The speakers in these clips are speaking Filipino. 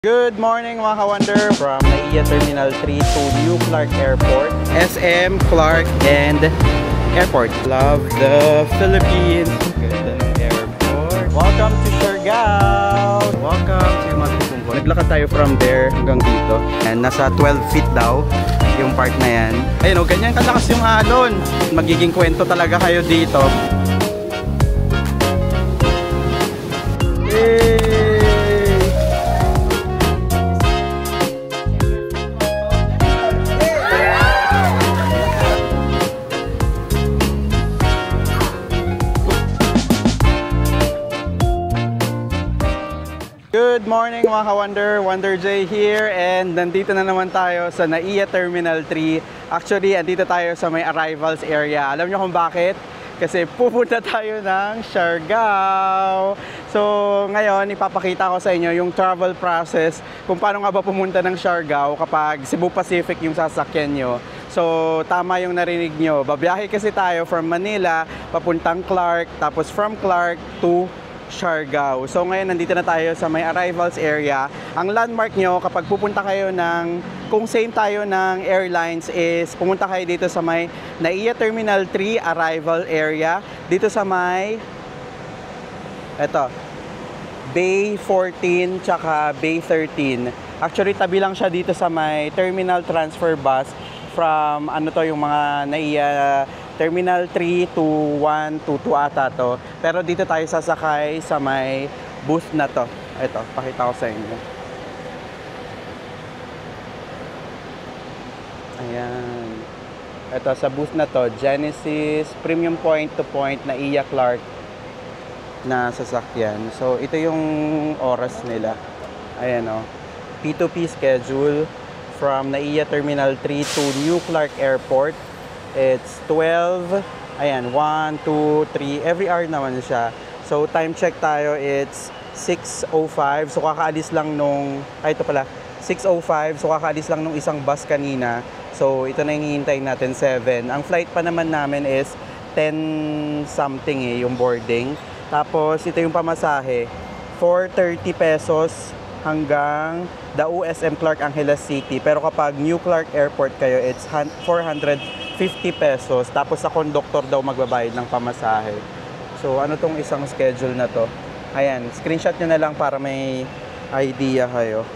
Good morning mga ka-wonder from NAIA Terminal 3 to New Clark Airport, SM, Clark, and Airport. Love the Philippines. Ganda ng airport. Welcome to Siargao. Welcome to Magpupungko. Naglakad tayo from there hanggang dito. And nasa 12 feet daw yung part na yan. Ayun o, ganyan kalakas yung alon. Magiging kwento talaga kayo dito. Good morning mga ka-wonder, Wonder J here, and nandito na naman tayo sa NAIA Terminal 3. Actually, andito tayo sa may arrivals area. Alam niyo kung bakit? Kasi pupunta tayo ng Siargao. So ngayon, ipapakita ko sa inyo yung travel process kung paano nga ba pumunta ng Siargao kapag Cebu Pacific yung sasakyan nyo. So tama yung narinig nyo. Babiyahe kasi tayo from Manila papuntang Clark, tapos from Clark to Siargao. So ngayon nandito na tayo sa may arrivals area. Ang landmark nyo kapag pupunta kayo kung same tayo ng airlines is pumunta kayo dito sa may NAIA Terminal 3 arrival area. Dito sa may Bay 14 tsaka Bay 13. Actually tabi lang siya dito sa may terminal transfer bus from yung mga NAIA Terminal 3 to 1 to 2 ata to. Pero dito tayo sasakay sa may booth na to. Ito, pakita ko sa inyo. Ayan. Ito, sa booth na to, Genesis Premium Point to Point NAIA Clark na sasakyan. So, ito yung oras nila. Ayan o. P2P schedule from NAIA Terminal 3 to New Clark Airport. It's 12, ayan, 1, 2, 3, every hour naman siya. So time check tayo, it's 6:05. So kakaalis lang ito pala, 6:05. So kakaalis lang nung isang bus kanina. So ito na yung hihintayin natin, 7. Ang flight pa naman namin is 10 something yung boarding. Tapos ito yung pamasahe, 430 pesos hanggang Dao SM Clark Angeles City. Pero kapag New Clark Airport kayo, it's 450 pesos. Tapos sa conductor daw magbabayad ng pamasahe. So ano tong isang schedule na to? Ayan, screenshot nyo na lang para may idea kayo.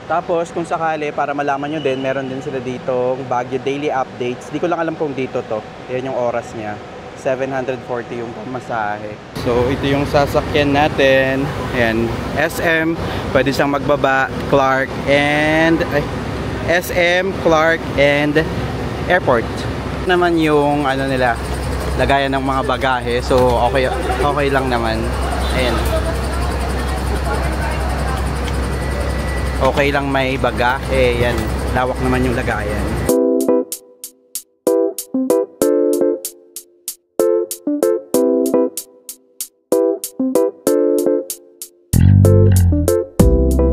Tapos kung sakali, para malaman nyo din, meron din sila dito Baguio daily updates. Di ko lang alam kung dito to. Yan yung oras niya. 740 yung pamasahe. So ito yung sasakyan natin. Ayan, SM, pwede siyang magbaba, Clark and SM, Clark and Airport. Naman yung nila, lagayan ng mga bagahe. So okay lang naman. Ayan. Okay lang may bagahe. Yan, lawak naman yung lagayan.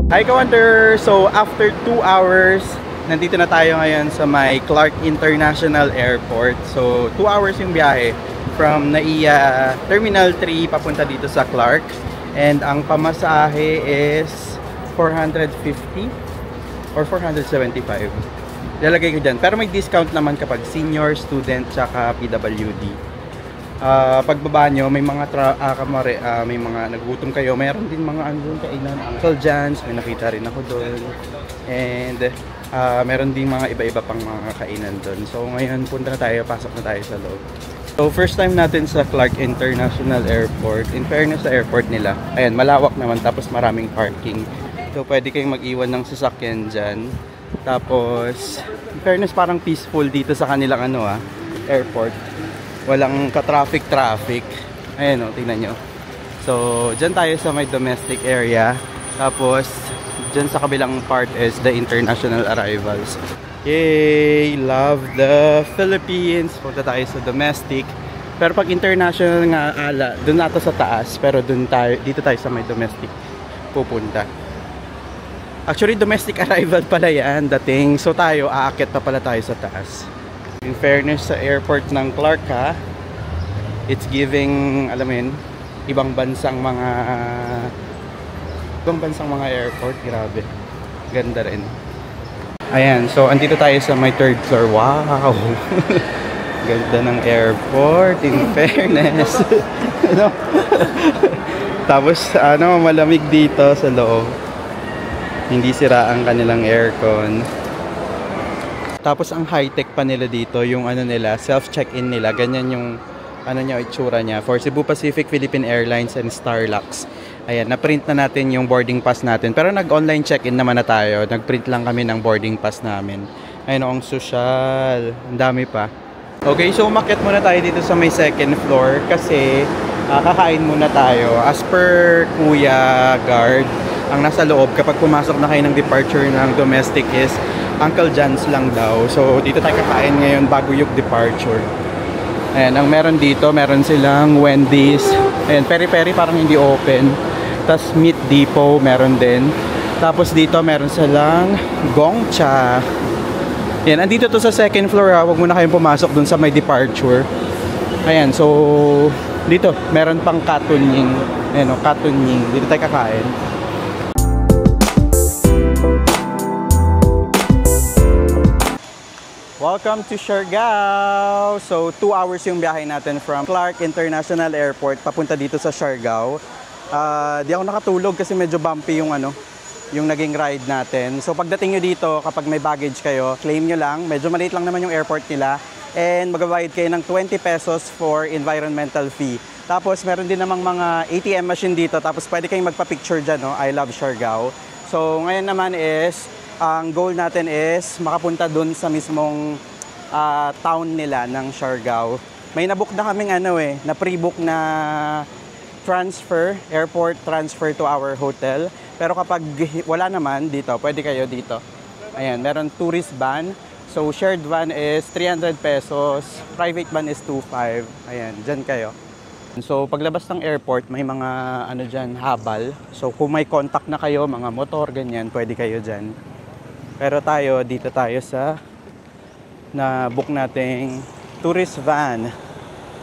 Hi ka-wonder! So after 2 hours, nandito na tayo ngayon sa may Clark International Airport. So 2 hours yung biyahe from NAIA Terminal 3 papunta dito sa Clark. And ang pamasahe is 450 or 475. Lalagay ko dyan. Pero may discount naman kapag senior, student, tsaka PWD. Pagbaba nyo, may mga may mga nagugutom kayo, mayroon din mga kainan, Uncle Jan's, may nakita rin ako doon, and meron din mga iba-iba pang mga kainan doon. So ngayon punta na tayo, pasok na tayo sa loob. So first time natin sa Clark International Airport. In fairness sa airport nila, ayan, malawak naman, tapos maraming parking. So pwede kayong mag-iwan ng sasakyan dyan. Tapos in fairness, parang peaceful dito sa kanilang airport. Walang ka-traffic. Ayan o, tingnan nyo. So, dyan tayo sa may domestic area. Tapos, dyan sa kabilang part is the international arrivals. Yay! Love the Philippines! Punta tayo sa domestic. Pero pag international nga, dun nato sa taas. Pero dito tayo sa may domestic pupunta. Actually, domestic arrival pala yan, dating. So, aakyat pa pala tayo sa taas. In fairness sa airport ng Clark it's giving, alam mo yun, ibang bansang mga Ibang bansang mga airport, grabe. Ganda rin. Ayan, so andito tayo sa my 3rd floor. Wow! Ganda ng airport, in fairness. Ano? Tapos, malamig dito sa loob. Hindi sira ang kanilang aircon. Tapos, ang high-tech pa nila dito, yung nila, self-check-in nila. Ganyan yung, itsura niya. For Cebu Pacific, Philippine Airlines, and Starlux. Ayan, na-print na natin yung boarding pass natin. Pero nag-online check-in naman na tayo. Nag-print lang kami ng boarding pass namin. Ayun, ang social. Ang dami pa. Okay, so umakyat muna tayo dito sa may 2nd floor kasi kakain muna tayo. As per Kuya Guard, ang nasa loob kapag pumasok na kayo ng departure ng domestic is Uncle John's lang daw. So dito tayo kakain ngayon bago yung departure. Ayan, ang meron dito, meron silang Wendy's. Ayan, peri-peri parang hindi open. Tapos Meat Depot, meron din. Tapos dito, meron silang Gongcha. Ayan, andito to sa 2nd floor ha. Huwag muna kayong pumasok dun sa may departure. Ayan, so dito, meron pang katunying. Ayan o, katunying. Dito tayo kakain. Welcome to Siargao! So, 2 hours yung biyahe natin from Clark International Airport papunta dito sa Siargao. Di ako nakatulog kasi medyo bumpy yung yung naging ride natin. So, pagdating nyo dito, kapag may baggage kayo, claim nyo lang. Medyo maliit lang naman yung airport nila. And magbabayad kayo ng 20 pesos for environmental fee. Tapos, meron din namang mga ATM machine dito. Tapos, pwede kayong magpa-picture dyan, no? I love Siargao. So, ngayon naman is, ang goal natin is makapunta dun sa mismong town nila ng Siargao. May nabook na kaming na pre-book na transfer, airport transfer to our hotel. Pero kapag wala naman dito, pwede kayo dito. Ayan, meron tourist van. So, shared van is 300 pesos. Private van is 2.5. Ayan, dyan kayo. So, paglabas ng airport, may mga dyan, habal. So, kung may contact na kayo, mga motor, ganyan, pwede kayo dyan. Pero tayo, dito tayo sa na-book nating tourist van.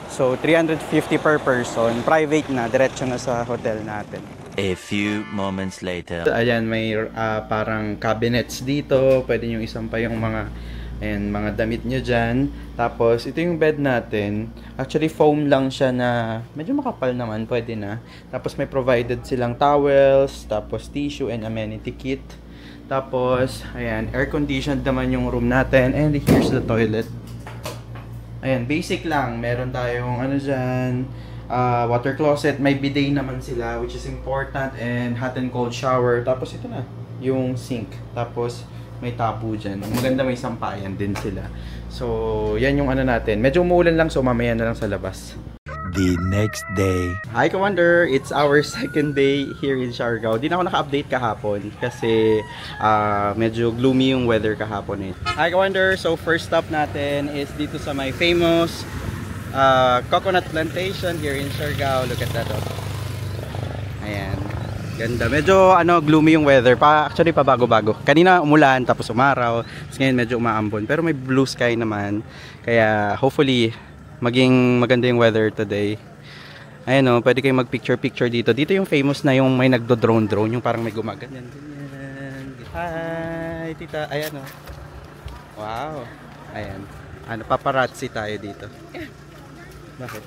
So, 350 per person. Private na, diretso na sa hotel natin. A few moments later. Ayan, may parang cabinets dito. Pwede nyo isampa yung mga damit nyo dyan. Tapos, ito yung bed natin. Actually, foam lang siya na medyo makapal naman. Pwede na. Tapos, may provided silang towels, tapos tissue and amenity kit. Tapos, ayan, air-conditioned naman yung room natin. And here's the toilet. Ayan, basic lang. Meron tayong dyan, water closet. May bidet naman sila, which is important. And hot and cold shower. Tapos ito na, yung sink. Tapos may tapo dyan. Maganda, may sampayan din sila. So, yan yung natin. Medyo umuulan lang, so mamaya na lang sa labas. The next day. Hi Commander! It's our 2nd day here in Siargao. Di na ako naka-update kahapon kasi medyo gloomy yung weather kahapon eh. Hi Commander! So first stop natin is dito sa my famous coconut plantation here in Siargao. Look at that. Ayan. Ganda. Medyo gloomy yung weather. Actually pabago-bago. Kanina umulan tapos umaraw. Tapos ngayon medyo umaambon. Pero may blue sky naman. Kaya hopefully maging maganda yung weather today. Ayan pwede kayong mag-picture dito. Dito yung famous na yung may nagdo-drone, yung parang may gumaganyan. Hi, tita. Ayan Wow. Ayan. Paparazzi tayo dito. Bakit?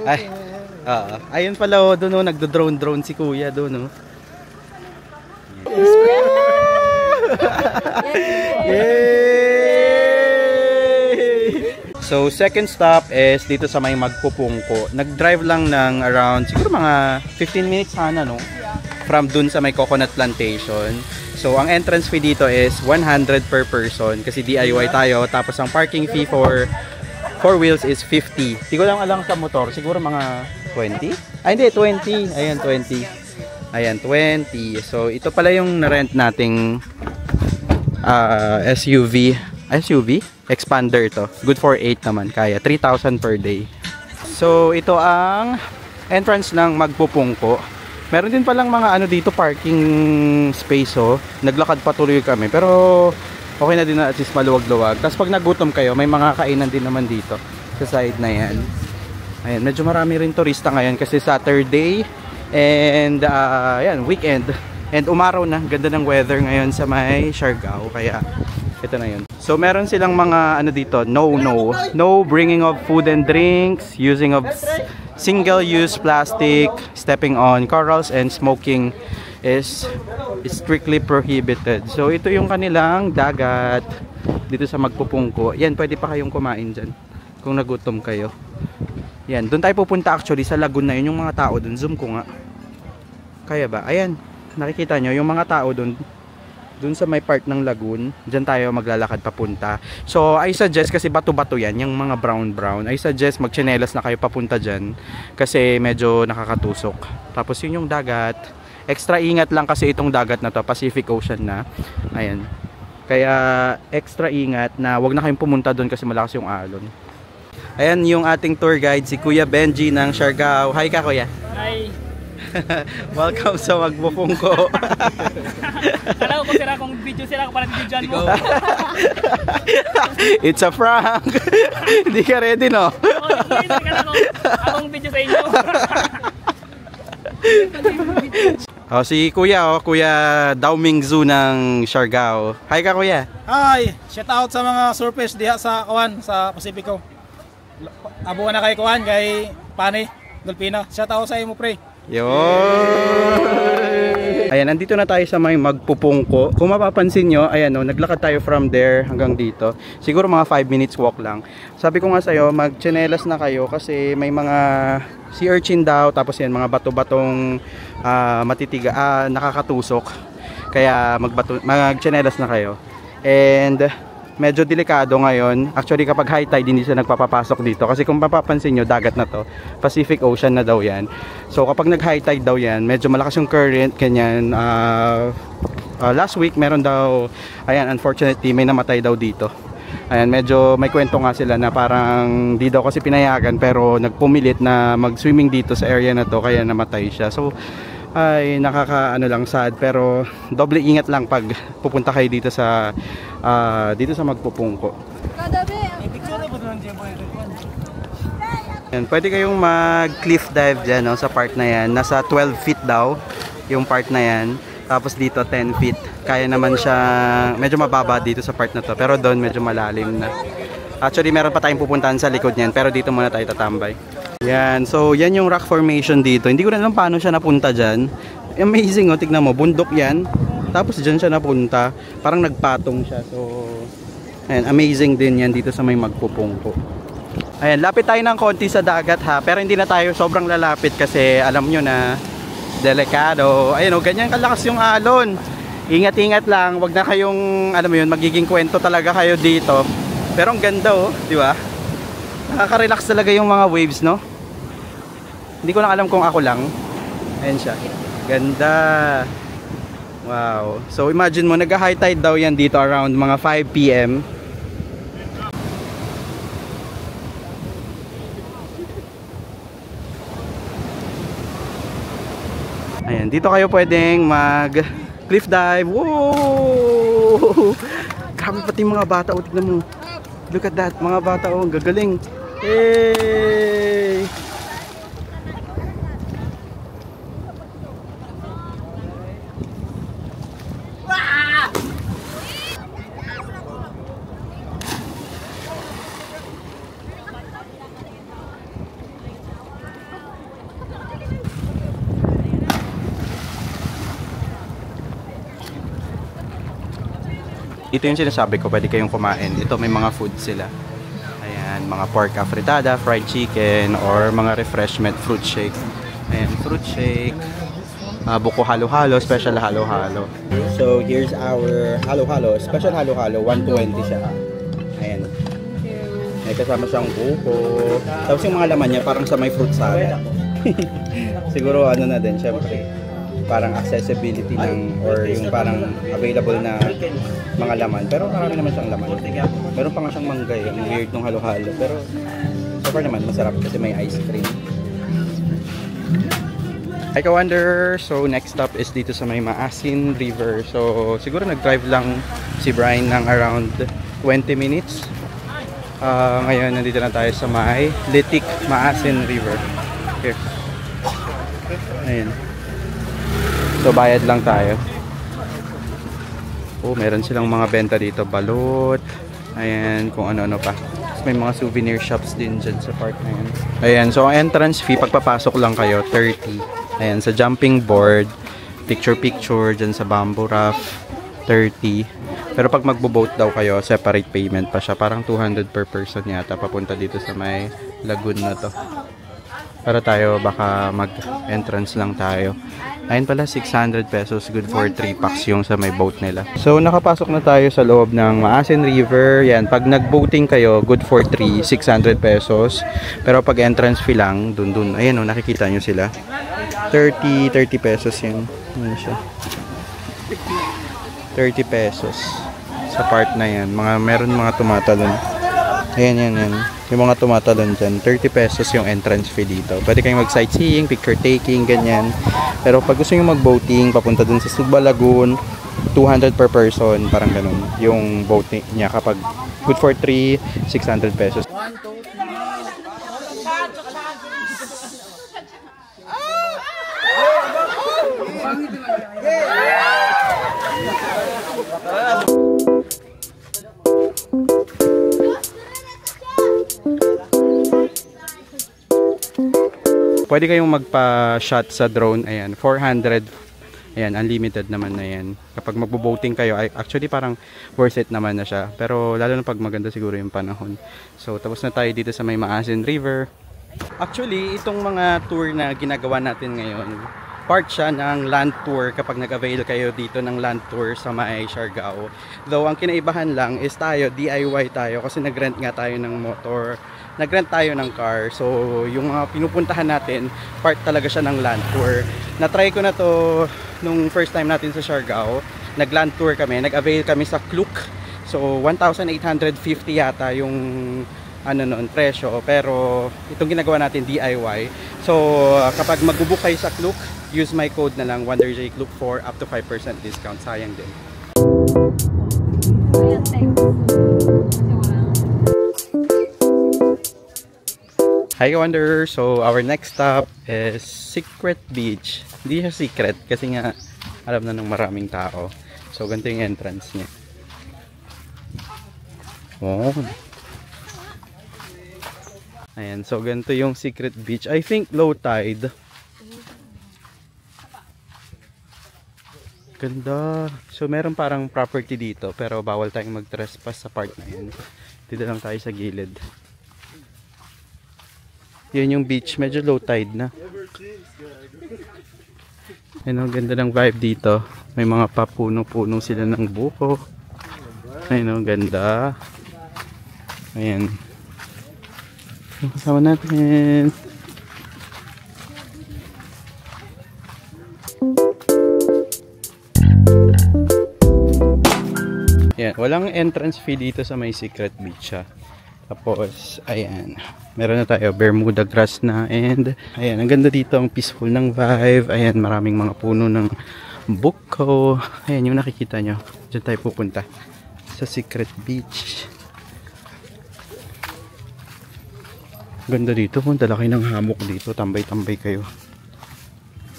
Ay. Ayun pala doon nagdo-drone si kuya doon Yay! So, second stop is dito sa may Magpupungko. Nag-drive lang ng around, siguro mga 15 minutes sana, from dun sa may coconut plantation. So, ang entrance fee dito is 100 per person kasi DIY tayo. Tapos, ang parking fee for 4 wheels is 50. Hindi ko lang alam sa motor, siguro mga 20? Ay, hindi, 20. Ayan, 20. Ayan, 20. So, ito pala yung na-rent nating SUV. Expander to. Good for 8 naman. Kaya 3,000 per day. So, ito ang entrance ng Magpupungko. Meron din palang mga dito, parking space Naglakad patuloy kami. Pero, okay na din na at least maluwag-luwag. Tapos pag nagutom kayo, may mga kainan din naman dito. Sa side na yan. Ayan, medyo marami rin turista ngayon kasi Saturday. And yan, weekend. And umaraw na, ganda ng weather ngayon sa may Siargao, kaya ito na yun. So meron silang mga ano dito, no bringing of food and drinks, using of single-use plastic, stepping on corals, and smoking is strictly prohibited. So ito yung kanilang dagat dito sa Magpupungko. Yan, pwede pa kayong kumain dyan kung nagutom kayo. Yan, doon tayo pupunta actually sa lagoon na yun, yung mga tao doon. Zoom ko nga. Kaya ba? Ayan, nakikita nyo yung mga tao doon sa may part ng lagoon. Diyan tayo maglalakad papunta. So I suggest, kasi bato-bato yan, yung mga brown, I suggest magchinelas na kayo papunta dyan kasi medyo nakakatusok. Tapos yun yung dagat. Extra ingat lang kasi itong dagat na to, Pacific Ocean na. Ayan. Kaya extra ingat na wag na kayong pumunta doon kasi malakas yung alon. Ayan yung ating tour guide, si Kuya Benji ng Siargao. Hi ka, Kuya. Hi. Welcome sa Magpupungko. Alam ko sila kung video sila kung parang video mo. It's a prank. Hindi ka ready, no? Akong video sa inyo. Oh, si Kuya, Kuya Daoming Zoo ng Siargao. Hi ka, Kuya. Hi, shout out sa mga surface diha sa Kawan sa Pacifico. Abo na kay Kawan kay Pani Dolpina. Shout out sa imo pre. Yo. Ayan, nandito na tayo sa may Magpupungko. Kung mapapansin nyo, ayan o, naglakad tayo from there hanggang dito. Siguro mga 5 minutes walk lang. Sabi ko nga sa'yo, magchinelas na kayo kasi may mga sea urchin daw. Tapos yan, mga bato-batong matitiga, nakakatusok. Kaya magchinelas na kayo. And medyo delikado ngayon. Actually, kapag high tide, hindi siya nagpapapasok dito. Kasi kung mapapansin nyo, dagat na to. Pacific Ocean na daw yan. So, kapag nag-high tide daw yan, medyo malakas yung current, kanyan. Last week, meron daw, ayan, unfortunately, may namatay daw dito. Ayan, medyo may kwento nga sila na parang di daw kasi pinayagan, pero nagpumilit na mag-swimming dito sa area na to, kaya namatay siya. So, ay nakakaano lang sad, pero doble ingat lang pag pupunta kayo dito sa Magpupungko. Yan, pwede kayong mag cliff dive dyan, no, sa part na yan. Nasa 12 feet daw yung part na yan, tapos dito 10 feet. Kaya naman siya, medyo mababa dito sa part na to, pero doon medyo malalim na. Actually meron pa tayong pupuntahan sa likod niyan, pero dito muna tayo tatambay. Yan, so yan yung rock formation dito. Hindi ko na alam paano siya napunta dyan. Amazing, oh, tignan mo, bundok yan. Tapos dyan siya napunta, parang nagpatong siya. So, ayan, amazing din yan dito sa may Magpupungko. Ayan, lapit tayo ng konti sa dagat ha, pero hindi na tayo sobrang lalapit kasi alam nyo na, delikado. Ayan, oh, ganyan kalakas yung alon. Ingat-ingat lang, wag na kayong, alam mo yun, magiging kwento talaga kayo dito. Pero ang ganda, oh, di ba? Nakaka-relax talaga yung mga waves, no? Hindi ko lang alam kung ako lang. Ayan siya. Ganda. Wow. So imagine mo, nag-high tide daw yan dito around mga 5 PM. Ayan, dito kayo pwedeng mag cliff dive. Whoa! Grabe pati mga bata, o tignan mo. Look at that, mga bata, oh, gagaling. Hey! Ito yung sinasabi ko, pwede kayong kumain. Ito may mga food sila. Ayan, mga pork afritada, fried chicken, or mga refreshment, fruit shake. Ayan, fruit shake. Buko halo-halo, special halo-halo. So, here's our halo-halo. Special halo-halo, 120 siya. Ayan. May kasama siyang buko. Tapos yung mga laman niya, parang sa may fruit salad. Siguro ano na din, syempre. Parang accessibility ng, or yung parang available na mga laman. Pero marami naman siyang laman. Meron pa nga siyang manggay. Ang weird nung halo-halo. Pero so far naman, masarap kasi may ice cream. Hi ka-wonder! So next stop is dito sa may Maasin River. So siguro nag-drive lang si Brian ng around 20 minutes. Ngayon nandito na tayo sa may Litik Maasin River. Here. Ayan. So, bayad lang tayo. Oh, meron silang mga benta dito. Balot. Ayan, kung ano-ano pa. May mga souvenir shops din dyan sa park na yan. Ayan, so ang entrance fee, pagpapasok lang kayo, 30. Ayan, sa jumping board, picture-picture, dyan sa bamboo raft, 30. Pero pag magbo-boat daw kayo, separate payment pa siya. Parang 200 per person yata, papunta dito sa may lagoon na to. Para tayo, baka mag-entrance lang tayo. Ayun pala, 600 pesos, good for 3 packs yung sa may boat nila. So, nakapasok na tayo sa loob ng Maasin River. Yan, pag nag-boating kayo, good for 3, 600 pesos. Pero pag entrance fee lang, dun. Ayan o, nakikita nyo sila. 30 pesos yun. Ayan siya. 30 pesos sa part na yan. Meron mga tumatalon. Ayan. Yung mga tumatalon dyan, 30 pesos yung entrance fee dito. Pwede kayong mag-sightseeing, picture taking, ganyan. Pero pag gusto nyo mag-boating, papunta dun sa Sugba Lagoon, 200 per person, parang ganun. Yung boating niya kapag good for 3, 600 pesos. Pwede kayong magpa-shot sa drone. Ayan, 400. Ayan, unlimited naman na yan. Kapag magbo-boating kayo, actually parang worth it naman na siya. Pero lalo na pag maganda siguro yung panahon. So, tapos na tayo dito sa may Maasin River. Actually, itong mga tour na ginagawa natin ngayon, part siya ng land tour kapag nag-avail kayo dito ng land tour sa may Siargao. Though, ang kinaibahan lang is tayo, DIY tayo kasi nag-rent nga tayo ng motor. Nag-rent tayo ng car. So, yung mga pinupuntahan natin, part talaga siya ng land tour. Na-try ko na to nung first time natin sa Siargao. Nag-land tour kami. Nag-avail kami sa Klook. So, 1,850 yata yung presyo. Pero, itong ginagawa natin, DIY. So, kapag mag-book kayo sa Klook, use my code na lang, WonderJClook for up to 5% discount. Sayang din. Hi Wonder! So our next stop is Secret Beach. Hindi siya secret kasi nga alam na ng maraming tao. So ganito yung entrance niya. Oh. Ayan, so ganito yung Secret Beach. I think low tide. Ganda. So meron parang property dito pero bawal tayong mag-trespass sa part na yan. Dito lang tayo sa gilid. Yun yung beach, medyo low tide na. Ayun, ang ganda ng vibe dito. May mga papuno-puno sila ng buko. Ayun, ang ganda. Ayan. Yung kasama natin. Ayan, walang entrance fee dito sa may Secret Beach ha. Tapos, ayan. Meron na tayo, Bermuda grass na. And, ayan, ang ganda dito. Ang peaceful ng vibe. Ayan, maraming mga puno ng buko. Ayan, yung nakikita nyo. Diyan tayo pupunta. Sa Secret Beach. Ganda dito. Kung talaki ng hammock dito. Tambay-tambay kayo.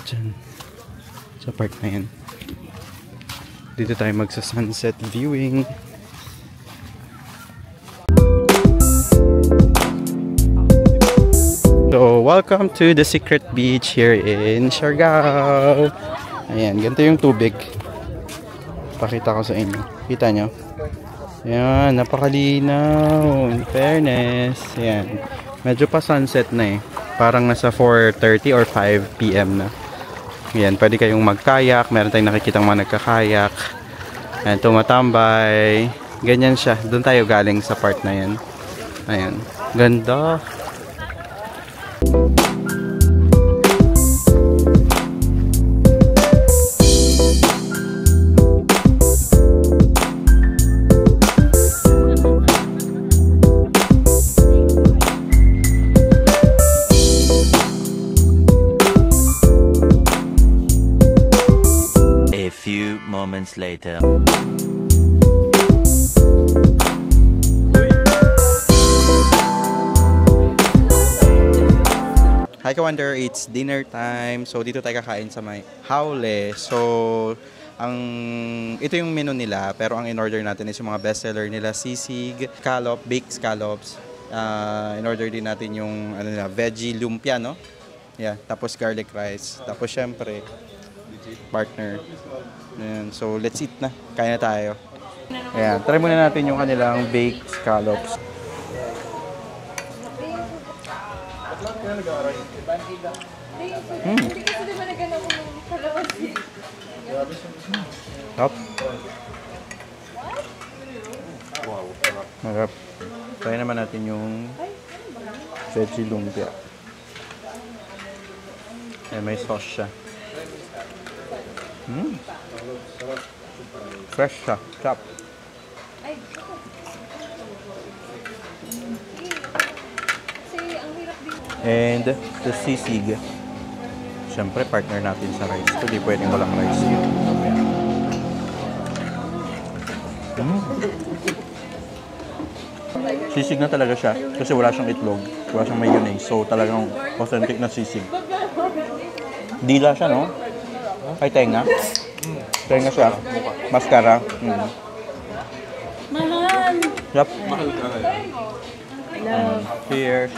Diyan. Sa park na yan. Dito tayo magsa-sunset viewing. So, welcome to the Secret Beach here in Siargao. Ayan, ganito yung tubig. Pakita ko sa inyo. Kita nyo? Ayan, napakalinaw. In fairness. Ayan. Medyo pa sunset na eh. Parang nasa 4:30 or 5 PM na. Ayan, pwede kayong magkayak. Meron tayong nakikitang mga nagkakayak. Ayan, tumatambay. Ganyan siya. Doon tayo galing sa part na yan. Ayan. Ganda. A few moments later. Hi Ka-Wonder, it's dinner time. So dito tayo kakain sa may Howle. So ito yung menu nila, pero ang in-order natin is yung mga bestseller nila, sisig, scallop, baked scallops. In-order din natin yung veggie lumpia, no? Yeah, tapos garlic rice. Tapos syempre, partner. Ayan, so let's eat na. Kain na tayo. Ayan, try muna natin yung kanilang baked scallops. Hindi kasi diba nagano ko ng kalawasi. Top. Wow, sarap. Try naman natin yung veggie lumpia. May sauce siya. Fresh siya. Chop. And the sisig. Siyempre, partner natin sa rice. Hindi pwedeng walang rice. Sisig na talaga siya. Kasi wala siyang itlog. Wala siyang mayonnaise. So, talagang authentic na sisig. Dila siya, no? Ay, tenga. Tenga siya. Mascara. Mahal! Yup. Cheers.